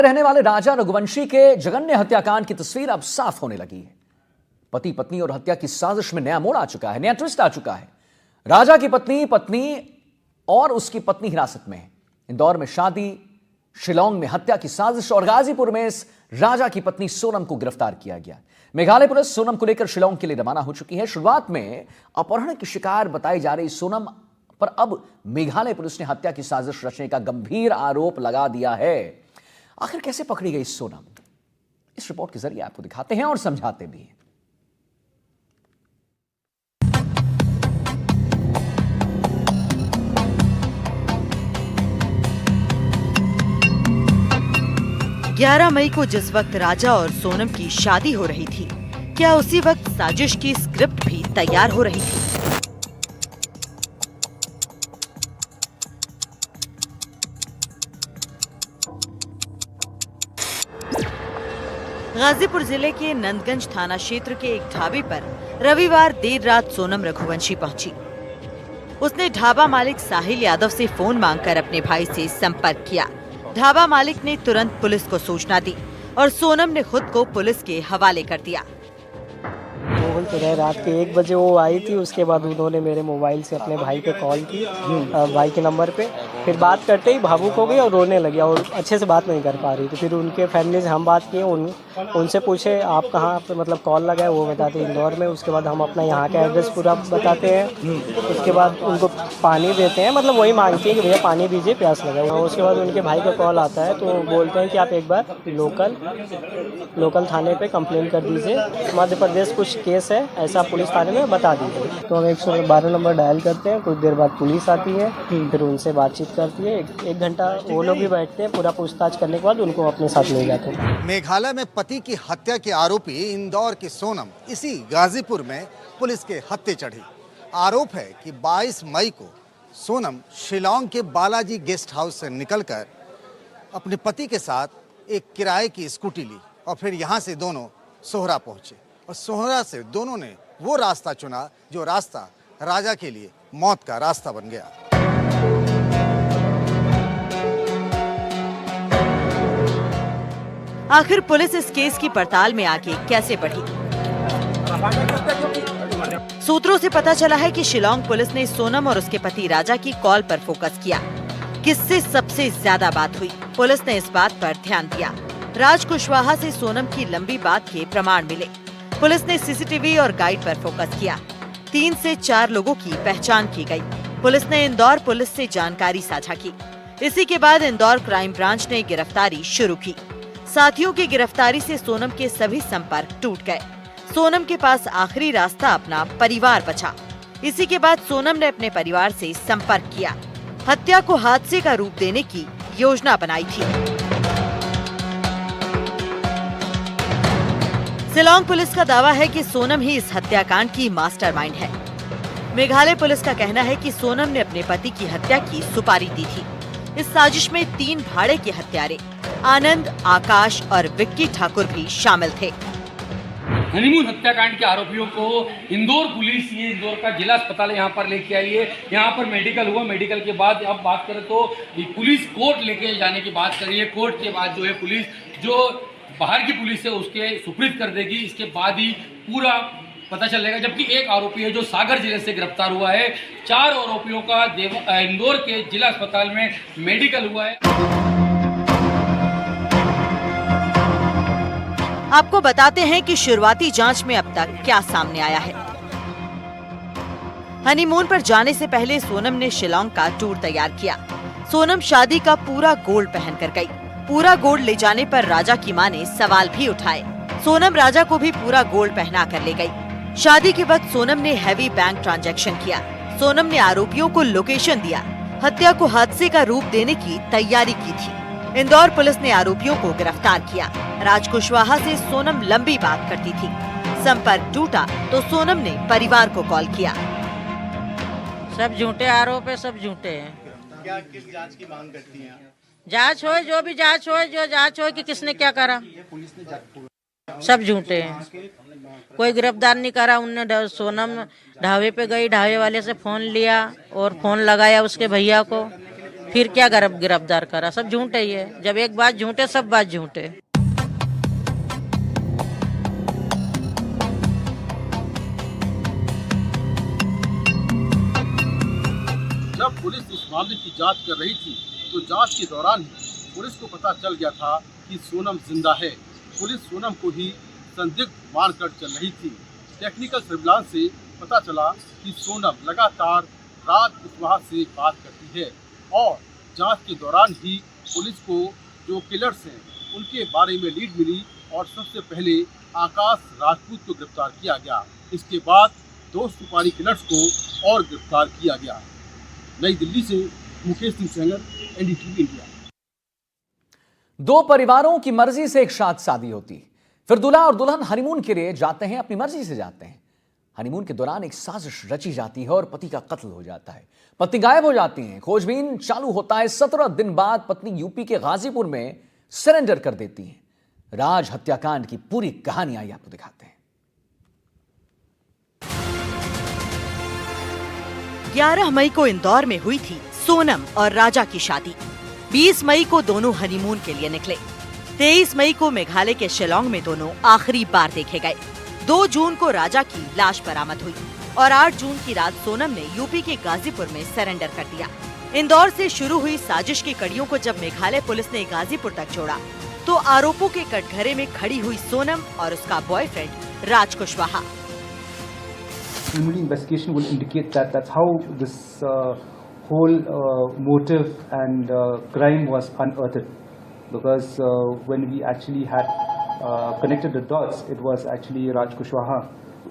रहने वाले राजा रघुवंशी के जघन्य हत्याकांड की तस्वीर अब साफ होने लगी है। पति पत्नी और हत्या की साजिश में नया मोड़ आ चुका है, नया ट्विस्ट आ चुका है। राजा की पत्नी और उसकी पत्नी हिरासत में है। इंदौर में शादी, शिलांग में हत्या की साजिश और गाजीपुर में इस राजा की पत्नी सोनम को गिरफ्तार किया गया। मेघालय पुलिस सोनम को लेकर शिलांग के लिए रवाना हो चुकी है। शुरुआत में अपहरण की शिकार बताई जा रही सोनम पर अब मेघालय पुलिस ने हत्या की साजिश रचने का गंभीर आरोप लगा दिया है। आखिर कैसे पकड़ी गई सोनम, इस रिपोर्ट के जरिए आपको दिखाते हैं और समझाते भी हैं। ग्यारह मई को जिस वक्त राजा और सोनम की शादी हो रही थी, क्या उसी वक्त साजिश की स्क्रिप्ट भी तैयार हो रही थी? गाजीपुर जिले के नंदगंज थाना क्षेत्र के एक ढाबे पर रविवार देर रात सोनम रघुवंशी पहुंची। उसने ढाबा मालिक साहिल यादव से फोन मांगकर अपने भाई से संपर्क किया। ढाबा मालिक ने तुरंत पुलिस को सूचना दी और सोनम ने खुद को पुलिस के हवाले कर दिया। रात के 1 बजे वो आई थी। उसके बाद उन्होंने मेरे मोबाइल से अपने भाई पे कॉल की, भाई के नंबर पे। फिर बात करते ही भावुक हो गई और रोने लगी और अच्छे से बात नहीं कर पा रही थी। फिर उनके फैमिली से हम बात किए, उनसे पूछे आप कहाँ पे मतलब कॉल लगा है, वो बताते इंदौर में। उसके बाद हम अपना यहाँ का एड्रेस पूरा बताते हैं। उसके बाद उनको पानी देते हैं, मतलब वही मांगती है कि भैया पानी दीजिए, प्यास लगा। उसके बाद उनके भाई का कॉल आता है तो बोलते हैं कि आप एक बार लोकल थाने पे कंप्लेन कर दीजिए, मध्य प्रदेश कुछ केस है ऐसा पुलिस थाने में बता दीजिए। तो हम 112 नंबर डायल करते हैं। कुछ देर बाद पुलिस आती है, फिर उनसे बातचीत करती है। एक घंटा वो लोग भी बैठते हैं। पूरा पूछताछ करने के बाद उनको अपने साथ ले जाते हैं। मेघालय में पति की हत्या के आरोपी इंदौर की सोनम इसी गाजीपुर में पुलिस के हत्थे चढ़ी। आरोप है कि 22 मई को सोनम शिलांग के बालाजी गेस्ट हाउस से निकलकर अपने पति के साथ एक किराए की स्कूटी ली और फिर यहाँ से दोनों सोहरा पहुंचे और सोहरा से दोनों ने वो रास्ता चुना जो रास्ता राजा के लिए मौत का रास्ता बन गया। आखिर पुलिस इस केस की पड़ताल में आगे कैसे बढ़ी? सूत्रों से पता चला है कि शिलांग पुलिस ने सोनम और उसके पति राजा की कॉल पर फोकस किया। किससे सबसे ज्यादा बात हुई, पुलिस ने इस बात पर ध्यान दिया। राज कुशवाहा से सोनम की लंबी बात के प्रमाण मिले। पुलिस ने सीसीटीवी और गाइड पर फोकस किया। 3 से 4 लोगों की पहचान की गई। पुलिस ने इंदौर पुलिस से जानकारी साझा की। इसी के बाद इंदौर क्राइम ब्रांच ने गिरफ्तारी शुरू की। साथियों की गिरफ्तारी से सोनम के सभी संपर्क टूट गए। सोनम के पास आखिरी रास्ता अपना परिवार बचा। इसी के बाद सोनम ने अपने परिवार से संपर्क किया। हत्या को हादसे का रूप देने की योजना बनाई थी। शिलांग पुलिस का दावा है कि सोनम ही इस हत्याकांड की मास्टरमाइंड है। मेघालय पुलिस का कहना है कि सोनम ने अपने पति की हत्या की सुपारी दी थी। इस साजिश में 3 भाड़े के हत्यारे आनंद, आकाश और विक्की ठाकुर भी शामिल थे। हनीमून हत्याकांड के आरोपियों को इंदौर पुलिस ये इंदौर का जिला अस्पताल यहाँ पर लेके आई है। यहाँ पर मेडिकल हुआ। मेडिकल के बाद अब बात करें तो पुलिस कोर्ट लेके जाने की बात कर रही है। कोर्ट के बाद जो है पुलिस जो बाहर की पुलिस है उसके सुपुर्द कर देगी। इसके बाद ही पूरा पता चलेगा। जबकि एक आरोपी है जो सागर जिले से गिरफ्तार हुआ है। 4 आरोपियों का इंदौर के जिला अस्पताल में मेडिकल हुआ है। आपको बताते हैं कि शुरुआती जांच में अब तक क्या सामने आया है। हनीमून पर जाने से पहले सोनम ने शिलांग का टूर तैयार किया। सोनम शादी का पूरा गोल्ड पहन कर गई। पूरा गोल्ड ले जाने पर राजा की मां ने सवाल भी उठाए। सोनम राजा को भी पूरा गोल्ड पहना कर ले गई। शादी के वक्त सोनम ने हैवी बैंक ट्रांजैक्शन किया। सोनम ने आरोपियों को लोकेशन दिया। हत्या को हादसे का रूप देने की तैयारी की थी। इंदौर पुलिस ने आरोपियों को गिरफ्तार किया। राज कुशवाहा से सोनम लंबी बात करती थी। संपर्क टूटा तो सोनम ने परिवार को कॉल किया। सब झूठे आरोप है, सब झूठे हैं। क्या किस जांच की मांग करती हैं? जांच हो, जो भी जांच हो, जो जांच हो कि किसने क्या करा, सब झूठे हैं। कोई गिरफ्तार नहीं करा। उनने सोनम ढाबे पे गई, ढाबे वाले से फोन लिया और फोन लगाया उसके भैया को। फिर क्या गिरफ्तार करा, सब झूठे ही है। जब एक बात झूठे, सब बात झूठे। जब पुलिस इस मामले की जांच कर रही थी तो जांच के दौरान ही पुलिस को पता चल गया था कि सोनम जिंदा है। पुलिस सोनम को ही संदिग्ध मानकर चल रही थी। टेक्निकल सर्विलांस से पता चला कि सोनम लगातार राज कुशवाहा से बात करती है और जांच के दौरान ही पुलिस को जो किलर्स हैं उनके बारे में लीड मिली और सबसे पहले आकाश राजपूत को गिरफ्तार किया गया। इसके बाद 2 सुपारी किलर्स को और गिरफ्तार किया गया। नई दिल्ली से मुकेश सिंह सेंगर, एनडीटीवी इंडिया। 2 परिवारों की मर्जी से एक साथ शादी होती, फिर दूल्हा और दुल्हन हनीमून के लिए जाते हैं, अपनी मर्जी से जाते हैं। हनीमून के दौरान एक साजिश रची जाती है और पति का कत्ल हो जाता है। पत्नी गायब हो जाती है। खोजबीन चालू होता है। 17 दिन बाद पत्नी यूपी के गाजीपुर में सरेंडर कर देती है। राज हत्याकांड की पूरी कहानी आई आपको दिखाते हैं। 11 मई को इंदौर में हुई थी सोनम और राजा की शादी। 20 मई को दोनों हनीमून के लिए निकले। 23 मई को मेघालय के शिलांग में दोनों आखिरी बार देखे गए। 2 जून को राजा की लाश बरामद हुई और 8 जून की रात सोनम ने यूपी के गाजीपुर में सरेंडर कर दिया। इंदौर से शुरू हुई साजिश की कड़ियों को जब मेघालय पुलिस ने गाजीपुर तक जोड़ा तो आरोपों के कटघरे में खड़ी हुई सोनम और उसका boyfriend Raj Kushwaha. Preliminary investigation will indicate that that's how this whole motive and crime was unearthed. Because when we actually had connected the dots, it was actually Raj Kushwaha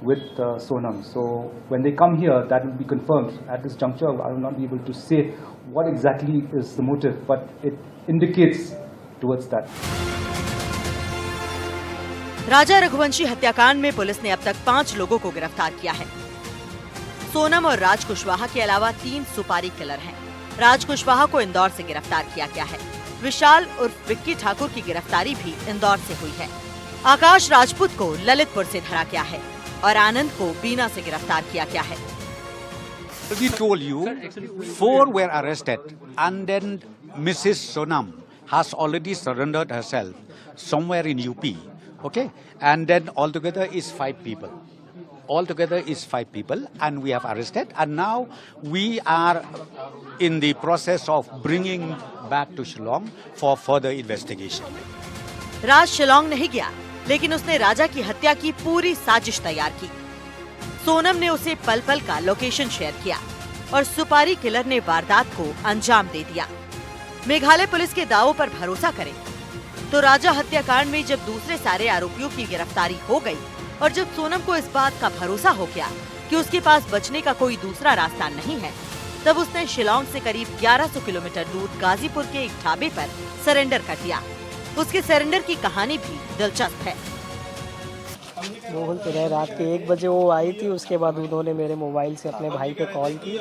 with Sonam. So when they come here, that will be confirmed. At this juncture, I will not be able to say what exactly is the motive, but it indicates towards that. राजा रघुवंशी हत्याकांड में police ने अब तक 5 लोगों को गिरफ्तार किया है। सोनम और राज कुशवाहा के अलावा 3 सुपारी किलर हैं। राज कुशवाहा को इंदौर से गिरफ्तार किया गया है। विशाल उर्फ विक्की ठाकुर की गिरफ्तारी भी इंदौर से हुई है। आकाश राजपूत को ललितपुर से धरा गया है और आनंद को बीना से गिरफ्तार किया गया है। We told you 4 were arrested and then Mrs. Sonam has already surrendered herself somewhere in UP. Okay, and then altogether is 5 people. Altogether is 5 people and we have arrested and now we are in the process of bringing back to Shillong for further investigation. राज शिलांग नहीं गया लेकिन उसने राजा की हत्या की पूरी साजिश तैयार की। सोनम ने उसे पल पल का लोकेशन शेयर किया और सुपारी किलर ने वारदात को अंजाम दे दिया। मेघालय पुलिस के दावों पर भरोसा करें तो राजा हत्याकांड में जब दूसरे सारे आरोपियों की गिरफ्तारी हो गई और जब सोनम को इस बात का भरोसा हो गया कि उसके पास बचने का कोई दूसरा रास्ता नहीं है, तब उसने शिलांग से करीब 1100 किलोमीटर दूर गाजीपुर के एक ढाबे पर सरेंडर कर दिया। उसके सरेंडर की कहानी भी दिलचस्प है। मोहन तो रहे रात के 1 बजे वो आई थी। उसके बाद उन्होंने मेरे मोबाइल से अपने भाई पे कॉल की,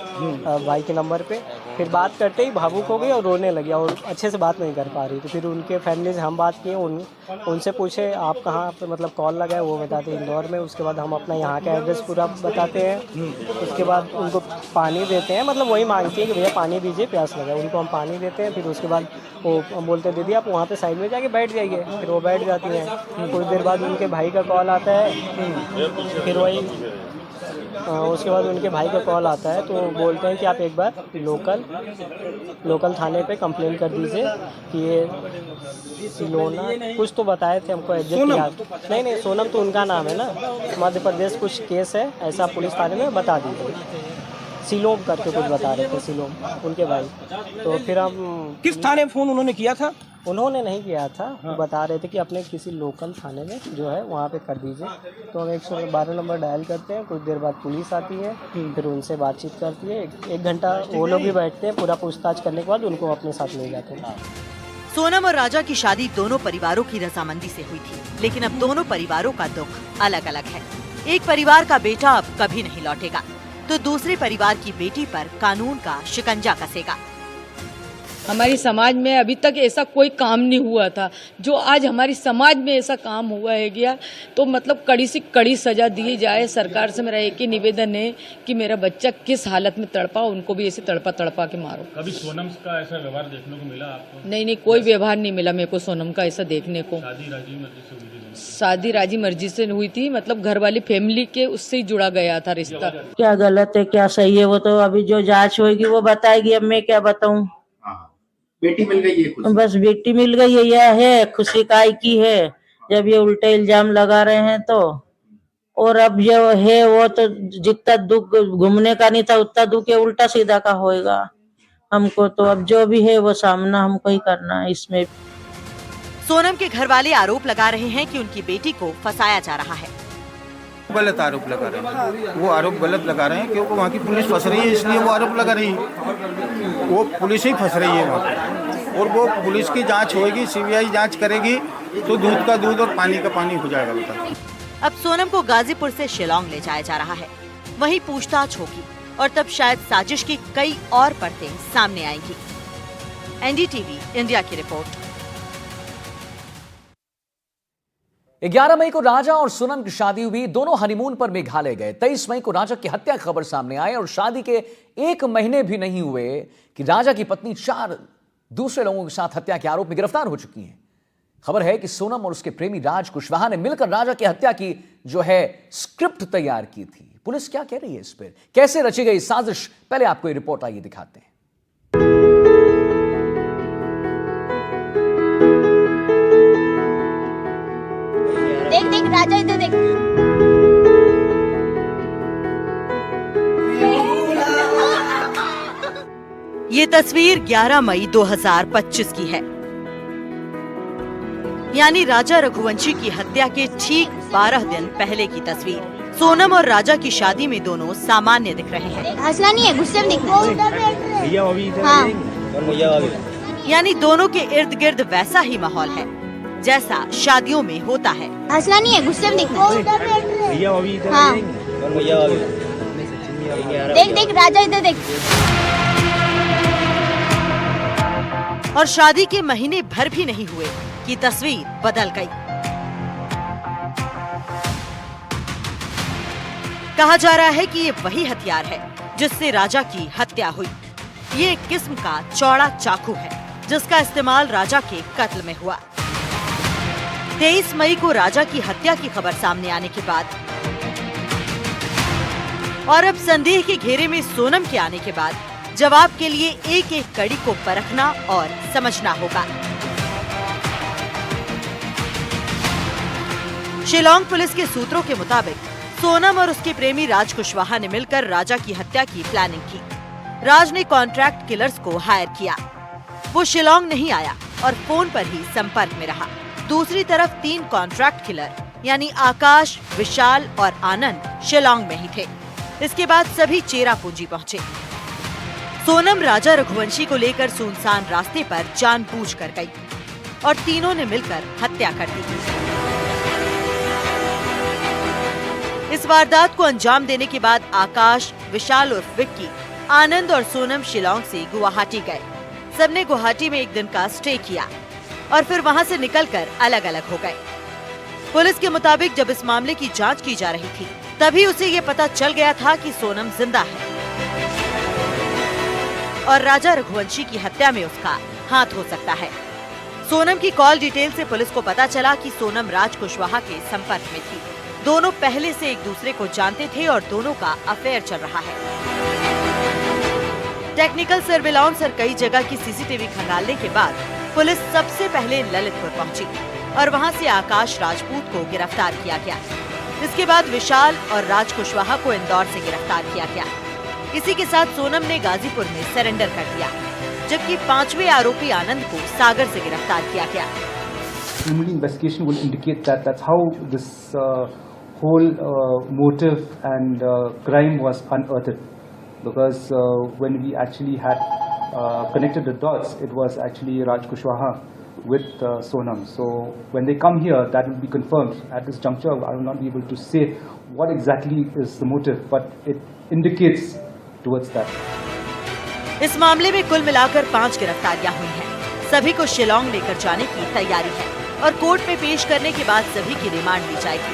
भाई के नंबर पे। फिर बात करते ही भावुक हो गई और रोने लगी और अच्छे से बात नहीं कर पा रही। तो फिर उनके फैमिली से हम बात किए, उनसे पूछे आप कहाँ पे मतलब कॉल लगाए, वो बताते इंदौर में। उसके बाद हम अपना यहाँ का एड्रेस पूरा बताते हैं। उसके बाद उनको पानी देते हैं, मतलब वही मांगती है कि भैया पानी दीजिए, प्यास लगा। उनको हम पानी देते हैं। फिर उसके बाद वो हम बोलते दीदी आप वहाँ पे साइड में जाके बैठ जाइए। फिर वो बैठ जाती हैं। कुछ देर बाद उनके भाई का कॉल आता है। फिर वही उसके बाद उनके भाई का कॉल आता है तो बोलते हैं कि आप एक बार लोकल थाने पे कंप्लेन कर दीजिए कि ये सिलोना कुछ तो बताए थे हमको एग्जैक्ट याद नहीं, सोनम तो उनका नाम है ना, मध्य प्रदेश कुछ केस है ऐसा पुलिस थाने में बता दीजिए। सिलोम करके कुछ बता रहे थे, सिलोम उनके भाई। तो फिर हम किस थाने फोन उन्होंने किया था? उन्होंने नहीं किया था, वो बता रहे थे कि अपने किसी लोकल थाने में जो है वहाँ पे कर दीजिए। तो हम 112 नंबर डायल करते हैं। कुछ देर बाद पुलिस आती है, फिर उनसे बातचीत करती है। 1 घंटा वो लोग भी बैठते हैं। पूरा पूछताछ करने के बाद उनको अपने साथ ले जाते हैं। सोनम और राजा की शादी दोनों परिवारों की रजामंदी से हुई थी, लेकिन अब दोनों परिवारों का दुख अलग अलग है। एक परिवार का बेटा अब कभी नहीं लौटेगा तो दूसरे परिवार की बेटी पर कानून का शिकंजा कसेगा। हमारी समाज में अभी तक ऐसा कोई काम नहीं हुआ था, जो आज हमारी समाज में ऐसा काम हुआ है गया, तो मतलब कड़ी से कड़ी सजा दी जाए। सरकार से मेरा एक ही निवेदन है कि मेरा बच्चा किस हालत में तड़पा, उनको भी ऐसे तड़पा तड़पा के मारो। कभी सोनम का ऐसा व्यवहार देखने को मिला आपको? नहीं, कोई व्यवहार नहीं मिला मेरे को सोनम का ऐसा देखने को। शादी राजी मर्जी से हुई थी, मतलब घर वाली फैमिली के उससे ही जुड़ा गया था रिश्ता। क्या गलत है क्या सही है, वो तो अभी जो जांच होगी वो बताएगी। अब मैं क्या बताऊं। बेटी मिल गई है, बस बेटी मिल गई है, यह है खुशी काय की है। जब ये उल्टे इल्जाम लगा रहे हैं तो, और अब जो है वो तो जितना दुख घूमने का नहीं था उतना दुख उल्टा सीधा का होएगा हमको। तो अब जो भी है वो सामना हमको ही करना है इसमें। सोनम के घर वाले आरोप लगा रहे हैं कि उनकी बेटी को फंसाया जा रहा है। गलत आरोप लगा रहे हैं, वो आरोप गलत लगा रहे हैं क्योंकि वहाँ की पुलिस फंस रही है, इसलिए वो आरोप लगा रही है। वो पुलिस ही फंस रही है वहाँ पर, और वो पुलिस की जांच होगी, सीबीआई जांच करेगी तो दूध का दूध और पानी का पानी हो जाएगा। बता अब सोनम को गाजीपुर से शिलांग ले जाया जा रहा है, वहीं पूछताछ होगी और तब शायद साजिश की कई और परतें सामने आएंगी। एनडीटीवी इंडिया की रिपोर्ट। 11 मई को राजा और सोनम की शादी हुई। दोनों हनीमून पर मेघालय गए। 23 मई को राजा की हत्या की खबर सामने आई और शादी के 1 महीने भी नहीं हुए कि राजा की पत्नी 4 दूसरे लोगों के साथ हत्या के आरोप में गिरफ्तार हो चुकी हैं। खबर है कि सोनम और उसके प्रेमी राज कुशवाहा ने मिलकर राजा की हत्या की जो है स्क्रिप्ट तैयार की थी। पुलिस क्या कह रही है इस पर, कैसे रची गई साजिश, पहले आपको ये रिपोर्ट आइए दिखाते हैं। देख राजा इधर देख। ये तस्वीर 11 मई 2025 की है, यानी राजा रघुवंशी की हत्या के ठीक 12 दिन पहले की तस्वीर। सोनम और राजा की शादी में दोनों सामान्य दिख रहे हैं। हंसना नहीं है, गुस्से में दिख रहा है। हाँ। यानी दोनों के इर्द गिर्द वैसा ही माहौल है जैसा शादियों में होता है। हंसना नहीं है, गुस्से में दिख रहा है। हाँ। देख राजा इधर देख। और शादी के महीने भर भी नहीं हुए कि तस्वीर बदल गई। कहा जा रहा है कि ये वही हथियार है जिससे राजा की हत्या हुई। ये एक किस्म का चौड़ा चाकू है जिसका इस्तेमाल राजा के कत्ल में हुआ। 23 मई को राजा की हत्या की खबर सामने आने के बाद और अब संदेह के घेरे में सोनम के आने के बाद जवाब के लिए एक एक कड़ी को परखना और समझना होगा। शिलांग पुलिस के सूत्रों के मुताबिक सोनम और उसके प्रेमी राज कुशवाहा ने मिलकर राजा की हत्या की प्लानिंग की। राज ने कॉन्ट्रैक्ट किलर्स को हायर किया। वो शिलांग नहीं आया और फोन पर ही संपर्क में रहा। दूसरी तरफ 3 कॉन्ट्रैक्ट किलर यानी आकाश, विशाल और आनंद शिलांग में ही थे। इसके बाद सभी चेरापूंजी पहुंचे। सोनम राजा रघुवंशी को लेकर सुनसान रास्ते पर जानबूझकर गई और तीनों ने मिलकर हत्या कर दी। इस वारदात को अंजाम देने के बाद आकाश, विशाल और विक्की, आनंद और सोनम शिलांग से गुवाहाटी गए। सबने गुवाहाटी में एक दिन का स्टे किया और फिर वहां से निकलकर अलग अलग हो गए। पुलिस के मुताबिक जब इस मामले की जांच की जा रही थी तभी उसे ये पता चल गया था कि सोनम जिंदा है और राजा रघुवंशी की हत्या में उसका हाथ हो सकता है। सोनम की कॉल डिटेल से पुलिस को पता चला कि सोनम राज कुशवाहा के संपर्क में थी। दोनों पहले से एक दूसरे को जानते थे और दोनों का अफेयर चल रहा है। टेक्निकल सर्विलांस और कई जगह की सीसीटीवी खंगालने के बाद पुलिस सबसे पहले ललितपुर पहुंची और वहां से आकाश राजपूत को गिरफ्तार किया गया। इसके बाद विशाल और राज कुशवाहा को इंदौर से गिरफ्तार किया गया। इसी के साथ सोनम ने गाजीपुर में सरेंडर कर दिया, जबकि 5वें आरोपी आनंद को सागर से गिरफ्तार किया गया। Preliminary investigation will indicate that that's how this whole motive and crime was unearthed, because when we actually had connected the dots, it was actually Raj Kushwaha with Sonam. So when they come here, that will be confirmed. At this juncture, I will not be able to say what exactly is the motive, but it indicates towards that. इस मामले में कुल मिलाकर 5 गिरफ्तारियां हुई हैं। सभी को शिलांग लेकर जाने की तैयारी है और कोर्ट में पेश करने के बाद सभी की रिमांड ली जाएगी।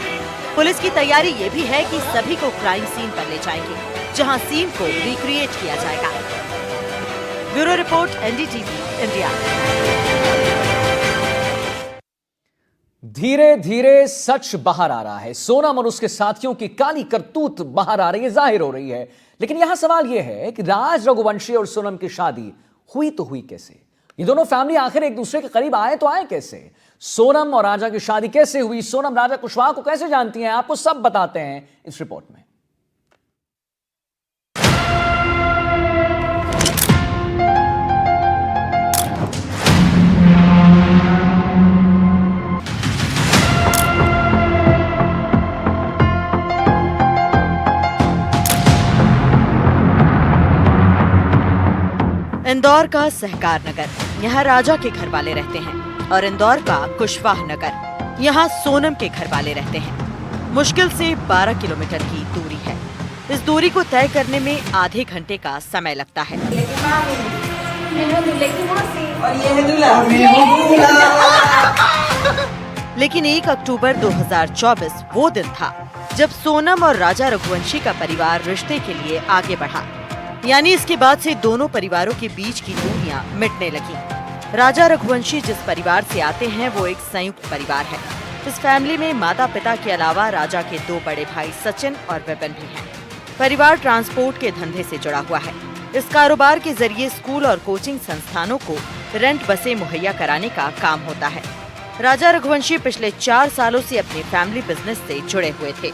पुलिस की तैयारी ये भी है कि सभी को क्राइम सीन पर ले जाएंगे, जहां सीन को रिक्रिएट किया जाएगा। Bureau report, NDTV India. धीरे धीरे सच बाहर आ रहा है। सोनम और उसके साथियों की काली करतूत बाहर आ रही है, जाहिर हो रही है। लेकिन यहां सवाल यह है कि राज रघुवंशी और सोनम की शादी हुई तो हुई कैसे? ये दोनों फैमिली आखिर एक दूसरे के करीब आए तो आए कैसे? सोनम और राजा की शादी कैसे हुई? सोनम राजा कुशवाहा को कैसे जानती हैं? आपको सब बताते हैं इस रिपोर्ट में। इंदौर का सहकार नगर, यहाँ राजा के घर वाले रहते हैं, और इंदौर का कुशवाहा नगर, यहाँ सोनम के घर वाले रहते हैं। मुश्किल से 12 किलोमीटर की दूरी है। इस दूरी को तय करने में आधे घंटे का समय लगता है। लेकिन 1 अक्टूबर 2024 वो दिन था जब सोनम और राजा रघुवंशी का परिवार रिश्ते के लिए आगे बढ़ा। यानी इसके बाद से दोनों परिवारों के बीच की दूरियां मिटने लगी। राजा रघुवंशी जिस परिवार से आते हैं वो एक संयुक्त परिवार है। इस फैमिली में माता पिता के अलावा राजा के 2 बड़े भाई सचिन और विपिन भी हैं। परिवार ट्रांसपोर्ट के धंधे से जुड़ा हुआ है। इस कारोबार के जरिए स्कूल और कोचिंग संस्थानों को रेंट बसें मुहैया कराने का काम होता है। राजा रघुवंशी पिछले 4 सालों से अपने फैमिली बिजनेस से जुड़े हुए थे।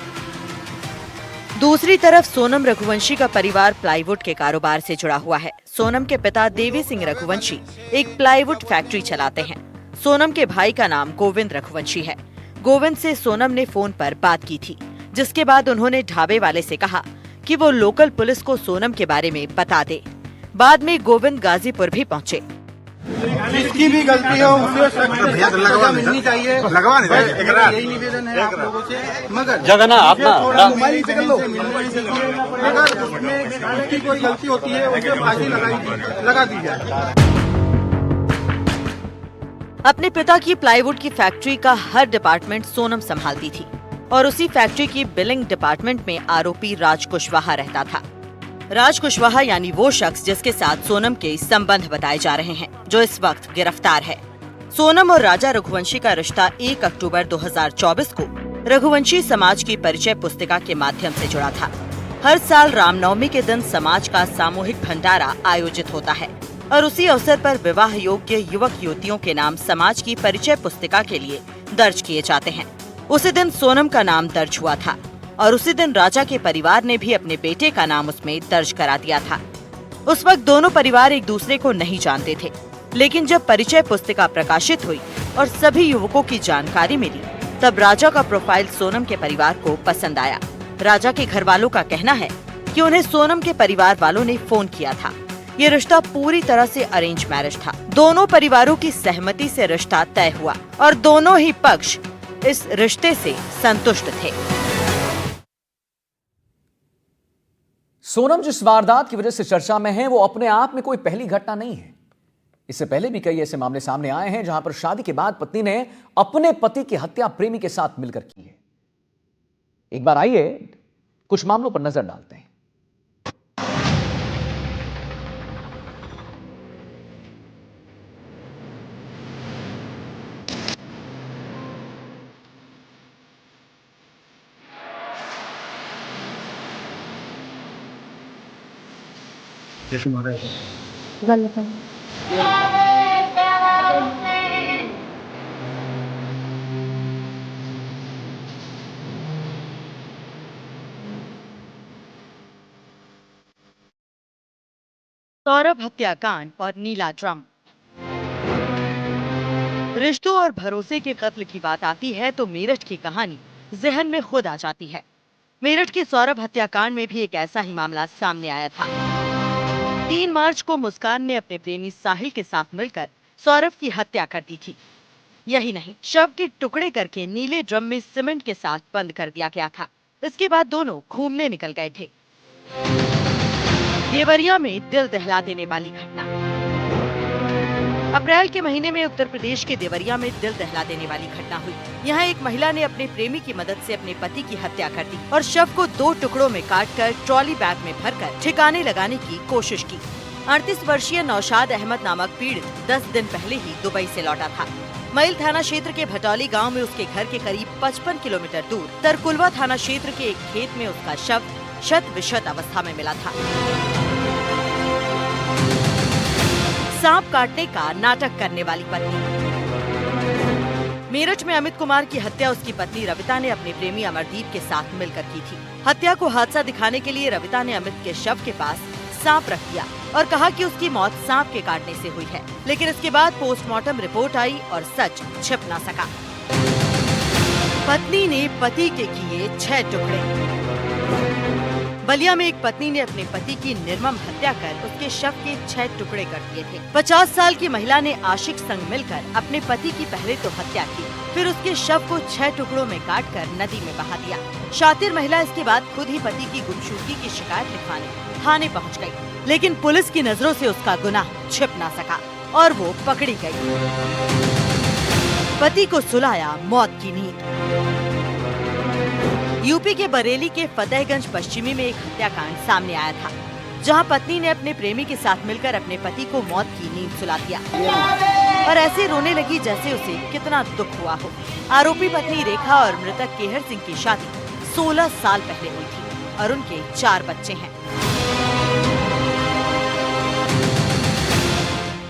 दूसरी तरफ सोनम रघुवंशी का परिवार प्लाईवुड के कारोबार से जुड़ा हुआ है। सोनम के पिता देवी सिंह रघुवंशी एक प्लाईवुड फैक्ट्री चलाते हैं। सोनम के भाई का नाम गोविंद रघुवंशी है। गोविंद से सोनम ने फोन पर बात की थी, जिसके बाद उन्होंने ढाबे वाले से कहा कि वो लोकल पुलिस को सोनम के बारे में बता दे। बाद में गोविंद गाजीपुर भी पहुंचे। जिसकी भी गलती हो उसे सजा मिलनी चाहिए। यही निवेदन है आप लोगों से। मगर जगना अपना मोबाइल से अगर उसमें उसकी कोई गलती होती है उसे फांसी लगा दी जाए। अपने पिता की प्लाईवुड की फैक्ट्री का हर डिपार्टमेंट सोनम संभालती थी और उसी फैक्ट्री की बिलिंग डिपार्टमेंट में आरोपी राज कुशवाहा रहता था। राज कुशवाहा यानी वो शख्स जिसके साथ सोनम के संबंध बताए जा रहे हैं, जो इस वक्त गिरफ्तार है। सोनम और राजा रघुवंशी का रिश्ता 1 अक्टूबर 2024 को रघुवंशी समाज की परिचय पुस्तिका के माध्यम से जुड़ा था। हर साल रामनवमी के दिन समाज का सामूहिक भंडारा आयोजित होता है और उसी अवसर पर विवाह योग्य युवक युवतियों के नाम समाज की परिचय पुस्तिका के लिए दर्ज किए जाते हैं। उसी दिन सोनम का नाम दर्ज हुआ था और उसी दिन राजा के परिवार ने भी अपने बेटे का नाम उसमें दर्ज करा दिया था। उस वक्त दोनों परिवार एक दूसरे को नहीं जानते थे, लेकिन जब परिचय पुस्तिका प्रकाशित हुई और सभी युवकों की जानकारी मिली, तब राजा का प्रोफाइल सोनम के परिवार को पसंद आया। राजा के घर वालों का कहना है कि उन्हें सोनम के परिवार वालों ने फोन किया था। ये रिश्ता पूरी तरह से अरेंज मैरिज था। दोनों परिवारों की सहमति से रिश्ता तय हुआ और दोनों ही पक्ष इस रिश्ते से संतुष्ट थे। सोनम जिस वारदात की वजह से चर्चा में है वो अपने आप में कोई पहली घटना नहीं है। इससे पहले भी कई ऐसे मामले सामने आए हैं जहां पर शादी के बाद पत्नी ने अपने पति की हत्या प्रेमी के साथ मिलकर की है। एक बार आइए कुछ मामलों पर नजर डालते हैं। गलत है। सौरभ हत्याकांड और नीला ड्रम। रिश्तों और भरोसे के कत्ल की बात आती है तो मेरठ की कहानी जहन में खुद आ जाती है। मेरठ के सौरभ हत्याकांड में भी एक ऐसा ही मामला सामने आया था। 3 मार्च को मुस्कान ने अपने प्रेमी साहिल के साथ मिलकर सौरभ की हत्या कर दी थी। यही नहीं, शव के टुकड़े करके नीले ड्रम में सीमेंट के साथ बंद कर दिया गया था। इसके बाद दोनों घूमने निकल गए थे। देवरिया में दिल दहला देने वाली घटना। अप्रैल के महीने में उत्तर प्रदेश के देवरिया में दिल दहला देने वाली घटना हुई। यहाँ एक महिला ने अपने प्रेमी की मदद से अपने पति की हत्या कर दी और शव को 2 टुकड़ों में काटकर ट्रॉली बैग में भरकर ठिकाने लगाने की कोशिश की। 38 वर्षीय नौशाद अहमद नामक पीड़ित 10 दिन पहले ही दुबई से लौटा था। मैल थाना क्षेत्र के भटौली गांव में उसके घर के करीब 55 किलोमीटर दूर तरकुलवा थाना क्षेत्र के एक खेत में उसका शव शत विशत अवस्था में मिला था। सांप काटने का नाटक करने वाली पत्नी। मेरठ में अमित कुमार की हत्या उसकी पत्नी रविता ने अपने प्रेमी अमरदीप के साथ मिलकर की थी। हत्या को हादसा दिखाने के लिए रविता ने अमित के शव के पास सांप रख दिया और कहा कि उसकी मौत सांप के काटने से हुई है, लेकिन इसके बाद पोस्टमार्टम रिपोर्ट आई और सच छिप न सका। पत्नी ने पति के किए 6 टुकड़े। बलिया में एक पत्नी ने अपने पति की निर्मम हत्या कर उसके शव के 6 टुकड़े कर दिए थे। 50 साल की महिला ने आशिक संग मिलकर अपने पति की पहले तो हत्या की, फिर उसके शव को 6 टुकड़ों में काटकर नदी में बहा दिया। शातिर महिला इसके बाद खुद ही पति की गुमशुदगी की शिकायत लिखवाने थाने पहुंच गई, लेकिन पुलिस की नजरों से उसका गुनाह छिप न सका और वो पकड़ी गई। पति को सुलाया मौत की नींद। यूपी के बरेली के फतेहगंज पश्चिमी में एक हत्याकांड सामने आया था, जहां पत्नी ने अपने प्रेमी के साथ मिलकर अपने पति को मौत की नींद सुला दिया और ऐसे रोने लगी जैसे उसे कितना दुख हुआ हो। आरोपी पत्नी रेखा और मृतक केहर सिंह की शादी 16 साल पहले हुई थी और उनके 4 बच्चे हैं।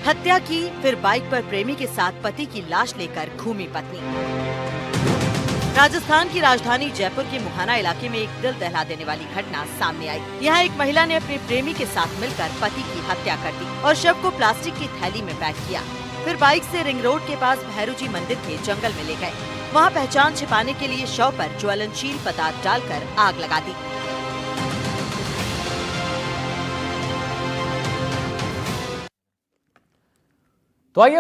हत्या की, फिर बाइक पर प्रेमी के साथ पति की लाश लेकर घूमी पत्नी। राजस्थान की राजधानी जयपुर के मुहाना इलाके में एक दिल दहला देने वाली घटना सामने आई। यहाँ एक महिला ने अपने प्रेमी के साथ मिलकर पति की हत्या कर दी और शव को प्लास्टिक की थैली में पैक किया। फिर बाइक से रिंग रोड के पास भैरू जी मंदिर के जंगल में ले गए। वहाँ पहचान छिपाने के लिए शव पर ज्वलनशील पदार्थ डालकर आग लगा दी। तो आइए अब